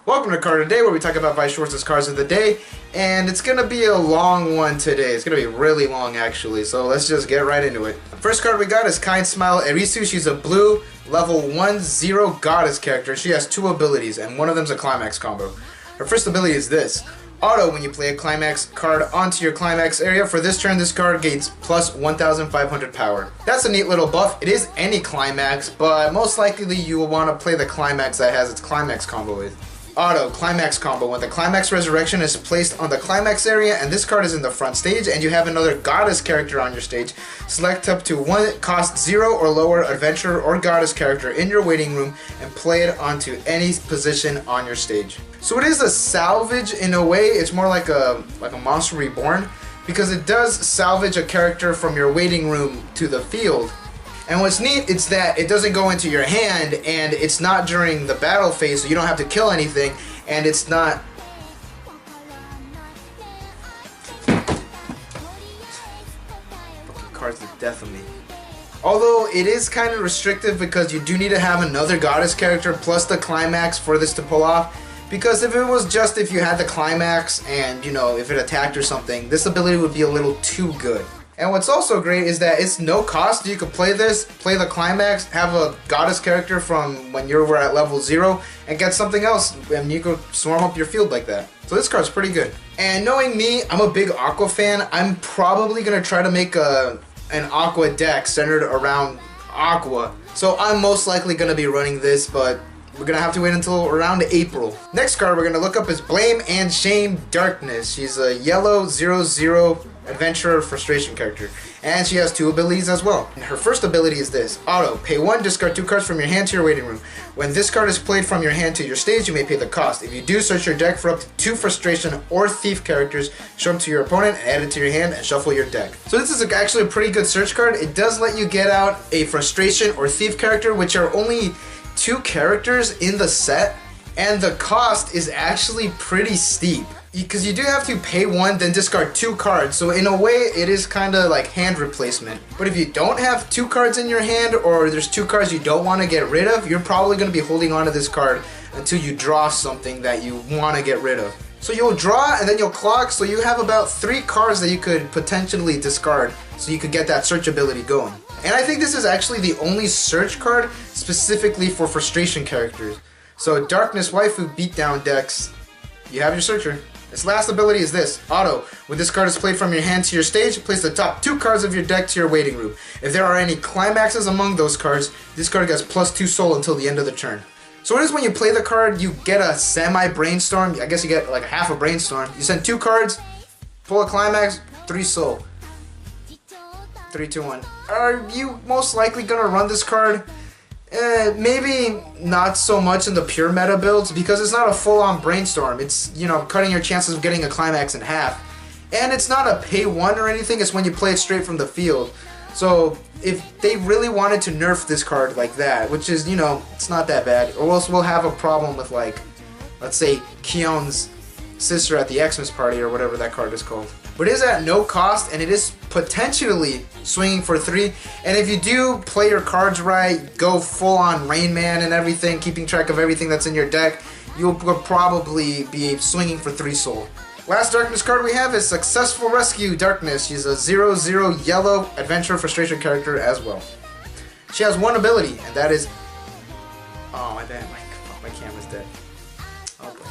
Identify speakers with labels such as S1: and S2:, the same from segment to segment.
S1: Welcome to Card of the Day, where we talk about Weiss Schwarz's cards of the day, and it's going to be a long one today. It's going to be really long, actually, so let's just get right into it. First card we got is Kind Smile Erisu. She's a blue, level 1/0 goddess character. She has 2 abilities, and one of them's a climax combo. Her first ability is this. Auto, when you play a climax card onto your climax area. For this turn, this card gains plus 1,500 power. That's a neat little buff. It is any climax, but most likely you will want to play the climax that has its climax combo with. Auto, climax combo. When the climax resurrection is placed on the climax area and this card is in the front stage and you have another goddess character on your stage, select up to one cost 0 or lower adventurer or goddess character in your waiting room and play it onto any position on your stage. So it is a salvage in a way. It's more like a Monster Reborn, because it does salvage a character from your waiting room to the field. And what's neat is that it doesn't go into your hand, and it's not during the battle phase, so you don't have to kill anything, and it's not... Fucking cards the death of me. Although it is kind of restrictive because you do need to have another goddess character plus the climax for this to pull off. Because if it was just if you had the climax and, you know, if it attacked or something, this ability would be a little too good. And what's also great is that it's no cost. You could play this, play the climax, have a goddess character from when you were at level 0, and get something else, and you could swarm up your field like that. So this card's pretty good. And knowing me, I'm a big Aqua fan. I'm probably going to try to make an Aqua deck centered around Aqua. So I'm most likely going to be running this, but we're going to have to wait until around April. Next card we're going to look up is Blame and Shame Darkness. She's a yellow 0/0 adventurer frustration character, and she has 2 abilities as well. And her first ability is this. Auto, pay 1, discard 2 cards from your hand to your waiting room. When this card is played from your hand to your stage, you may pay the cost. If you do, search your deck for up to 2 frustration or thief characters, show them to your opponent, and add it to your hand, and shuffle your deck. So this is actually a pretty good search card. It does let you get out a frustration or thief character, which are only 2 characters in the set, and the cost is actually pretty steep. Because you do have to pay 1, then discard 2 cards, so in a way it is kind of like hand replacement. But if you don't have 2 cards in your hand, or there's 2 cards you don't want to get rid of, you're probably going to be holding on to this card until you draw something that you want to get rid of. So you'll draw and then you'll clock, so you have about 3 cards that you could potentially discard, so you could get that search ability going. And I think this is actually the only search card specifically for frustration characters. So Darkness Waifu beatdown decks, you have your searcher. Its last ability is this. Auto, when this card is played from your hand to your stage, place the top 2 cards of your deck to your waiting room. If there are any climaxes among those cards, this card gets plus 2 soul until the end of the turn. So it is when you play the card, you get a semi-brainstorm. I guess you get like half a brainstorm. You send 2 cards, pull a climax, 3 soul. 3, 2, 1. Are you most likely going to run this card? Maybe not so much in the pure meta builds, because it's not a full-on brainstorm. It's, you know, cutting your chances of getting a climax in half. And it's not a pay 1 or anything, it's when you play it straight from the field. So if they really wanted to nerf this card like that, which is, you know, it's not that bad, or else we'll have a problem with, like, let's say Kion's sister at the Xmas party, or whatever that card is called. But it is at no cost, and it is potentially swinging for 3. And if you do play your cards right, go full on Rain Man and everything, keeping track of everything that's in your deck, you'll probably be swinging for 3 soul. Last Darkness card we have is Successful Rescue Darkness. She's a 0/0 yellow adventure frustration character as well. She has 1 ability, and that is... Oh, my bad. My camera's dead. Oh, boy.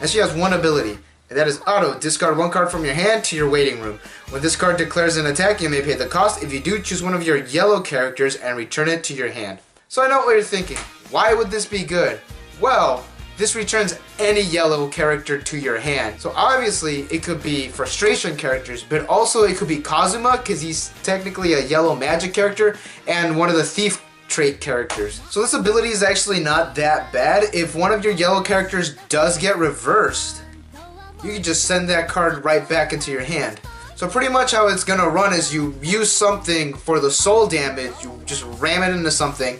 S1: And she has 1 ability, and that is Auto. Discard 1 card from your hand to your waiting room. When this card declares an attack, you may pay the cost. If you do, choose one of your yellow characters and return it to your hand. So I know what you're thinking. Why would this be good? Well, this returns any yellow character to your hand. So obviously, it could be frustration characters, but also it could be Kazuma, because he's technically a yellow magic character, and one of the thief trait characters. So this ability is actually not that bad. If one of your yellow characters does get reversed, you can just send that card right back into your hand. So pretty much how it's gonna run is you use something for the soul damage, you just ram it into something,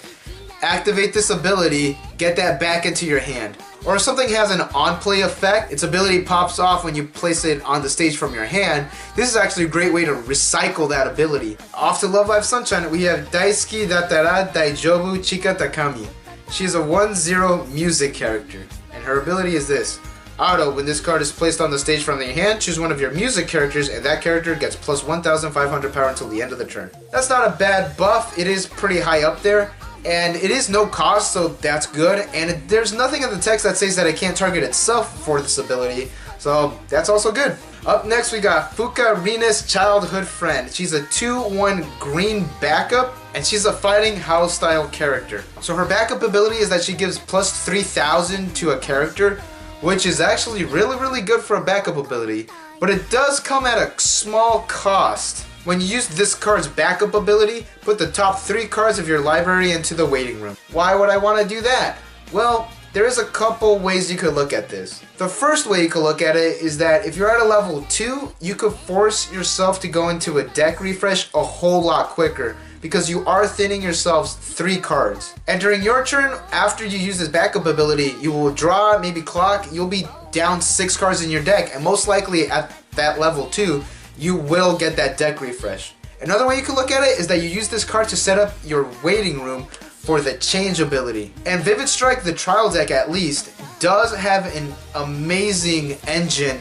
S1: activate this ability, get that back into your hand. Or if something has an on-play effect, its ability pops off when you place it on the stage from your hand. This is actually a great way to recycle that ability. Off to Love Live Sunshine, we have Daisuki Dattara Daijobu Chika Takami. She's a 1/0 music character, and her ability is this. Auto, when this card is placed on the stage from your hand, choose one of your music characters, and that character gets plus 1,500 power until the end of the turn. That's not a bad buff. It is pretty high up there, and it is no cost, so that's good. And there's nothing in the text that says that it can't target itself for this ability, so that's also good. Up next, we got Fuka Rina's childhood friend. She's a 2/1 green backup, and she's a fighting house style character. So her backup ability is that she gives plus 3,000 to a character, which is actually really good for a backup ability, but it does come at a small cost. When you use this card's backup ability, put the top 3 cards of your library into the waiting room. Why would I want to do that? Well, there is a couple ways you could look at this. The first way you could look at it is that if you're at a level 2, you could force yourself to go into a deck refresh a whole lot quicker, because you are thinning yourselves 3 cards. And during your turn, after you use this backup ability, you will draw, maybe clock, you'll be down 6 cards in your deck, and most likely at that level 2, you will get that deck refresh. Another way you can look at it is that you use this card to set up your waiting room for the change ability. And Vivid Strike, the trial deck at least, does have an amazing engine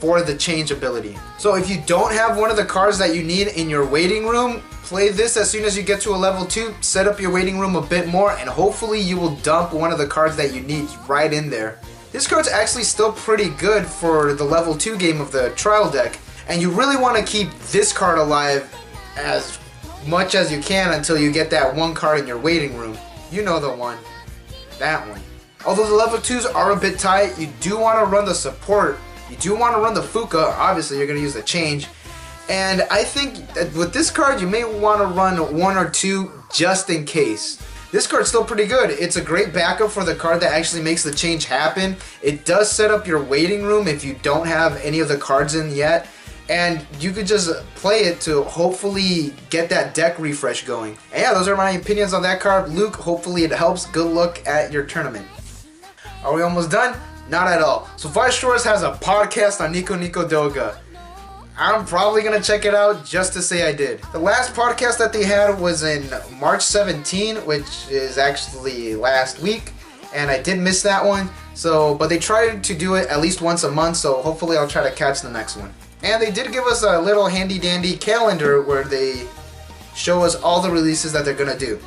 S1: for the change ability. So if you don't have one of the cards that you need in your waiting room, play this as soon as you get to a level 2, set up your waiting room a bit more, and hopefully you will dump one of the cards that you need right in there. This card's actually still pretty good for the level 2 game of the trial deck, and you really want to keep this card alive as much as you can until you get that one card in your waiting room. You know the one. That one. Although the level 2s are a bit tight, you do want to run the support. You do want to run the Fuka. Obviously, you're going to use the change. And I think that with this card, you may want to run 1 or 2 just in case. This card's still pretty good. It's a great backup for the card that actually makes the change happen. It does set up your waiting room if you don't have any of the cards in yet. And you could just play it to hopefully get that deck refresh going. And yeah, those are my opinions on that card. Luke, hopefully it helps. Good luck at your tournament. Are we almost done? Not at all. So Weiss Schwarz has a podcast on Nico Nico Doga. I'm probably going to check it out just to say I did. The last podcast that they had was in March 17, which is actually last week. And I did miss that one. But they tried to do it at least once a month, so hopefully I'll try to catch the next one. And they did give us a little handy dandy calendar where they show us all the releases that they're going to do.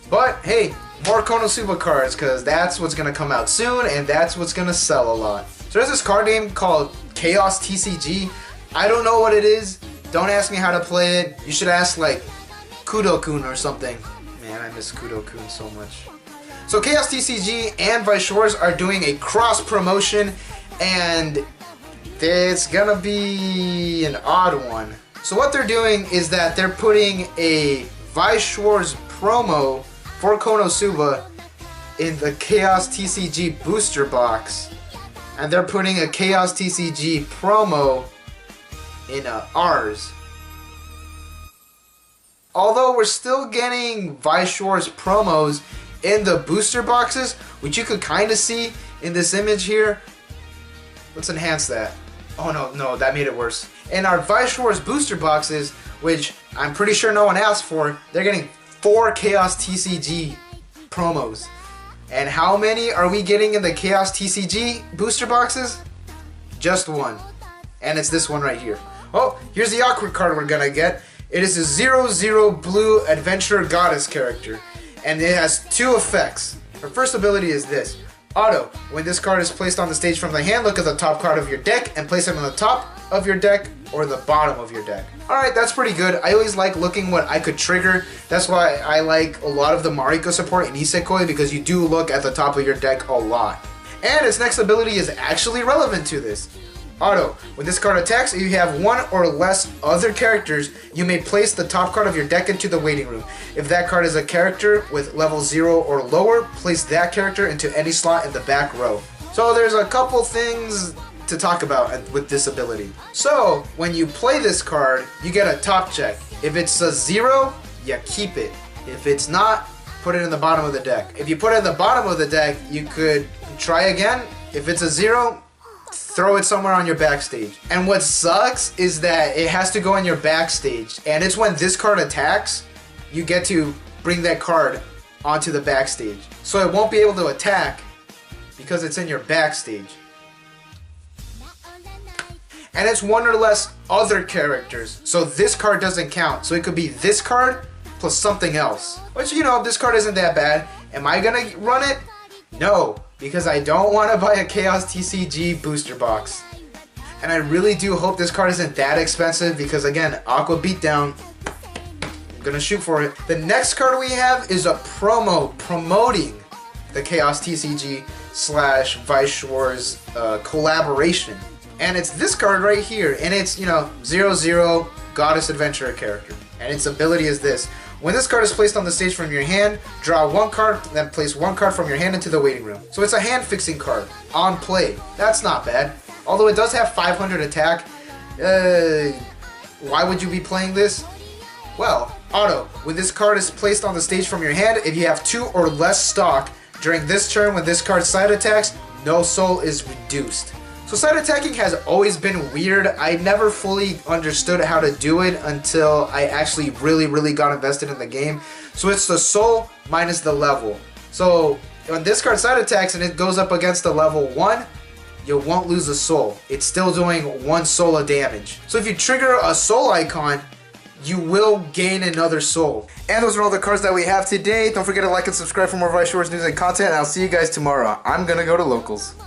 S1: But hey, more Konosuba cards, because that's what's going to come out soon and that's what's going to sell a lot. So there's this card game called Chaos TCG. I don't know what it is. Don't ask me how to play it. You should ask like Kudo-kun or something. Man, I miss Kudo-kun so much. So Chaos TCG and Weiss Schwarz are doing a cross promotion, and it's gonna be an odd one. So what they're doing is that they're putting a Weiss Schwarz promo for Konosuba in the Chaos TCG booster box, and they're putting a Chaos TCG promo in ours. Although we're still getting Weiss Schwarz promos in the booster boxes, which you could kind of see in this image here. Let's enhance that. Oh no, that made it worse. In our Weiss Schwarz booster boxes, which I'm pretty sure no one asked for, they're getting 4 Chaos TCG promos. And how many are we getting in the Chaos TCG booster boxes? Just 1. And it's this one right here. Oh, here's the awkward card we're gonna get. It is a 0/0 blue adventure goddess character. And it has 2 effects. Her first ability is this. Auto. When this card is placed on the stage from the hand, look at the top card of your deck and place it on the top of your deck or the bottom of your deck. Alright, that's pretty good. I always like looking what I could trigger. That's why I like a lot of the Mariko support in Isekoi, because you do look at the top of your deck a lot. And its next ability is actually relevant to this. Auto. When this card attacks, if you have 1 or less other characters, you may place the top card of your deck into the waiting room. If that card is a character with level 0 or lower, place that character into any slot in the back row. So there's a couple things to talk about with this ability. So when you play this card, you get a top check. If it's a 0, you keep it. If it's not, put it in the bottom of the deck. If you put it in the bottom of the deck, you could try again. If it's a 0, throw it somewhere on your backstage. And what sucks is that it has to go in your backstage, and it's when this card attacks, you get to bring that card onto the backstage. So it won't be able to attack because it's in your backstage. And it's one or less other characters, so this card doesn't count. So it could be this card plus something else. Which, you know, this card isn't that bad. Am I gonna run it? No, because I don't want to buy a Chaos TCG booster box. And I really do hope this card isn't that expensive because, again, Aqua Beatdown, I'm gonna shoot for it. The next card we have is a promo promoting the Chaos TCG / Weiss Schwarz collaboration. And it's this card right here, and it's, you know, 0/0 Goddess Adventurer character. And its ability is this. When this card is placed on the stage from your hand, draw one card, then place one card from your hand into the waiting room. So it's a hand fixing card on play. That's not bad. Although it does have 500 attack. Why would you be playing this? Well, auto. When this card is placed on the stage from your hand, if you have 2 or less stock, during this turn when this card side attacks, no soul is reduced. So side attacking has always been weird. I never fully understood how to do it until I actually really got invested in the game. So it's the soul minus the level. So when this card side attacks and it goes up against the level 1, you won't lose a soul. It's still doing 1 soul of damage. So if you trigger a soul icon, you will gain another soul. And those are all the cards that we have today. Don't forget to like and subscribe for more Weiss Schwarz news and content, and I'll see you guys tomorrow. I'm gonna go to locals.